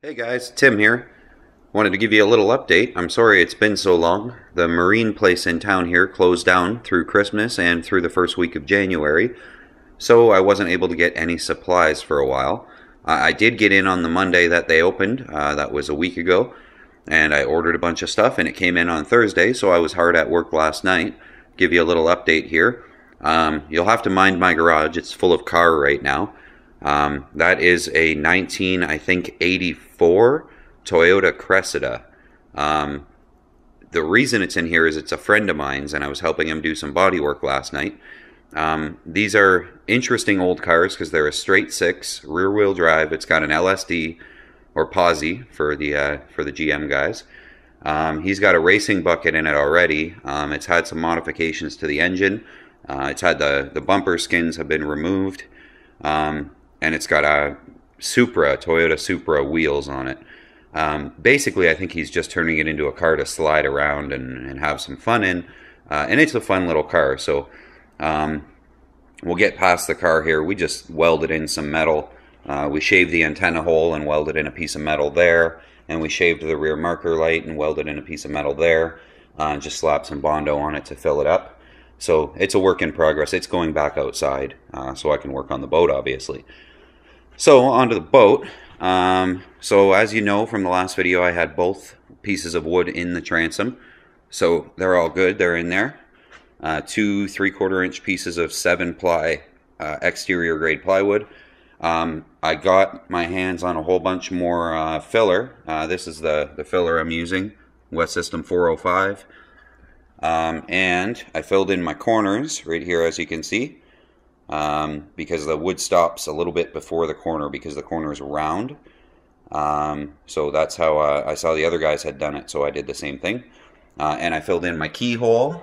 Hey guys, Tim here. Wanted to give you a little update. I'm sorry it's been so long. The marine place in town here closed down through Christmas and through the first week of January, so I wasn't able to get any supplies for a while. I did get in on the Monday that they opened, that was a week ago, and I ordered a bunch of stuff and it came in on Thursday, so I was hard at work last night. Give you a little update here. You'll have to mind my garage, it's full of car right now. That is a 19, I think, 84 Toyota Cressida. The reason it's in here is it's a friend of mine's, and I was helping him do some body work last night. These are interesting old cars because they're a straight six, rear-wheel drive. It's got an LSD, or Posi for the GM guys. He's got a racing bucket in it already. It's had some modifications to the engine. It's had the bumper skins have been removed. And it's got a Toyota Supra wheels on it. Basically, I think he's just turning it into a car to slide around and have some fun in. And it's a fun little car, so we'll get past the car here. We just welded in some metal. We shaved the antenna hole and welded in a piece of metal there. And we shaved the rear marker light and welded in a piece of metal there. And just slapped some Bondo on it to fill it up. So it's a work in progress. It's going back outside, so I can work on the boat, obviously. So onto the boat. So as you know from the last video, I had both pieces of wood in the transom. So they're all good. They're in there. 2 3/4 inch pieces of 7-ply exterior grade plywood. I got my hands on a whole bunch more filler. This is the filler I'm using, West System 405. And I filled in my corners right here, as you can see, because the wood stops a little bit before the corner because the corner is round. So that's how I saw the other guys had done it, so I did the same thing. And I filled in my keyhole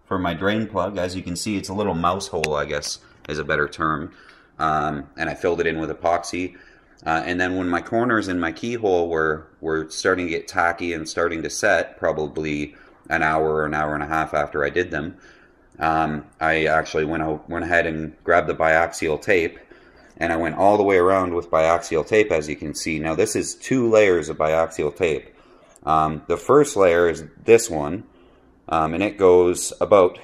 for my drain plug. As you can see, it's a little mouse hole, I guess is a better term. And I filled it in with epoxy. And then when my corners in my keyhole were starting to get tacky and starting to set, probably an hour or an hour and a half after I did them, I actually went ahead and grabbed the biaxial tape, and I went all the way around with biaxial tape, as you can see. Now this is 2 layers of biaxial tape. The first layer is this one, and it goes about,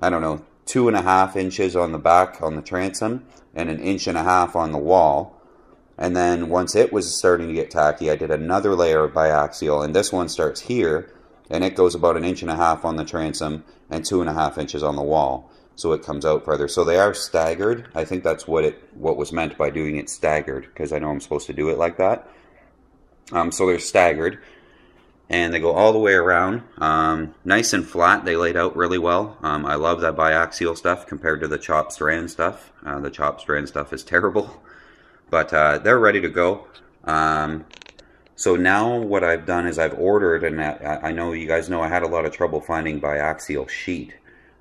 I don't know, 2.5 inches on the back on the transom and 1.5 inches on the wall. And then once it was starting to get tacky, I did another layer of biaxial, and this one starts here, and it goes about 1.5 inches on the transom and 2.5 inches on the wall, so it comes out further. So they are staggered. I think that's what was meant by doing it staggered, because I know I'm supposed to do it like that. So they're staggered, and they go all the way around, nice and flat. They laid out really well. I love that biaxial stuff compared to the chop strand stuff. The chop strand stuff is terrible, but they're ready to go. So now what I've done is I've ordered, and I know you guys know I had a lot of trouble finding biaxial sheet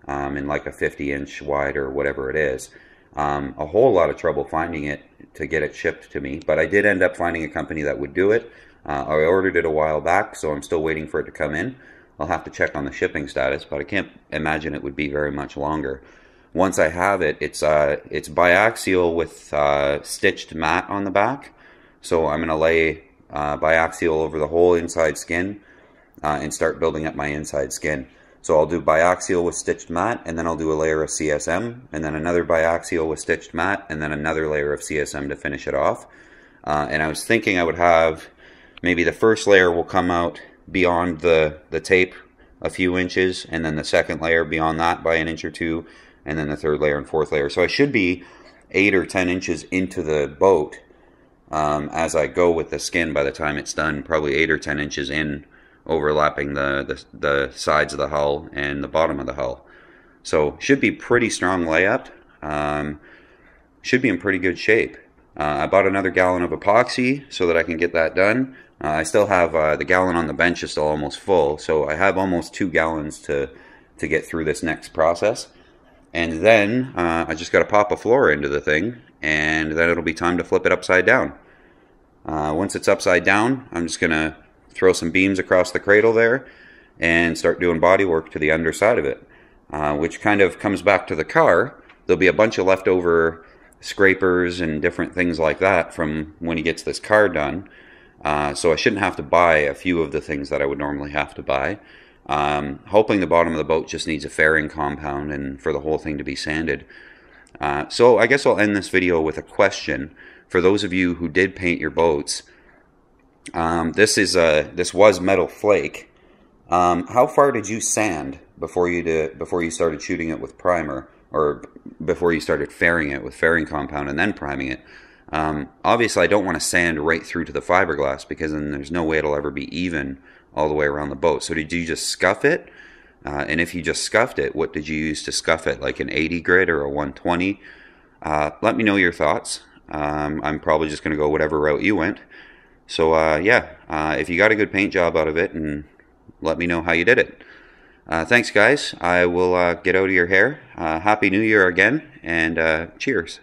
in like a 50-inch wide or whatever it is. A whole lot of trouble finding it to get it shipped to me, but I did end up finding a company that would do it. I ordered it a while back, so I'm still waiting for it to come in. I'll have to check on the shipping status, but I can't imagine it would be very much longer. Once I have it, it's biaxial with stitched mat on the back, so I'm going to lay biaxial over the whole inside skin and start building up my inside skin. So I'll do biaxial with stitched mat, and then I'll do a layer of CSM, and then another biaxial with stitched mat, and then another layer of CSM to finish it off. And I was thinking I would have, maybe the first layer will come out beyond the tape a few inches, and then the second layer beyond that by 1 inch or 2, and then the third layer and fourth layer. So I should be 8 or 10 inches into the boat as I go with the skin by the time it's done, probably 8 or 10 inches in, overlapping the sides of the hull and the bottom of the hull. So should be pretty strong layout. Should be in pretty good shape. I bought another gallon of epoxy so that I can get that done. I still have the gallon on the bench is still almost full, so I have almost 2 gallons to get through this next process. And then I just got to pop a floor into the thing, and then it'll be time to flip it upside down. Once it's upside down, I'm just going to throw some beams across the cradle there and start doing body work to the underside of it, which kind of comes back to the car. There'll be a bunch of leftover scrapers and different things like that from when he gets this car done. So I shouldn't have to buy a few of the things that I would normally have to buy. Hoping the bottom of the boat just needs a fairing compound and for the whole thing to be sanded. So I guess I'll end this video with a question. For those of you who did paint your boats, this was metal flake. How far did you sand before you started shooting it with primer, or before you started fairing it with fairing compound and then priming it? Obviously, I don't want to sand right through to the fiberglass, because then there's no way it'll ever be even all the way around the boat. So did you just scuff it? And if you just scuffed it, what did you use to scuff it? Like an 80 grit or a 120? Let me know your thoughts. I'm probably just going to go whatever route you went. So yeah, if you got a good paint job out of it, and let me know how you did it. Thanks, guys. I will get out of your hair. Happy New Year again, and cheers.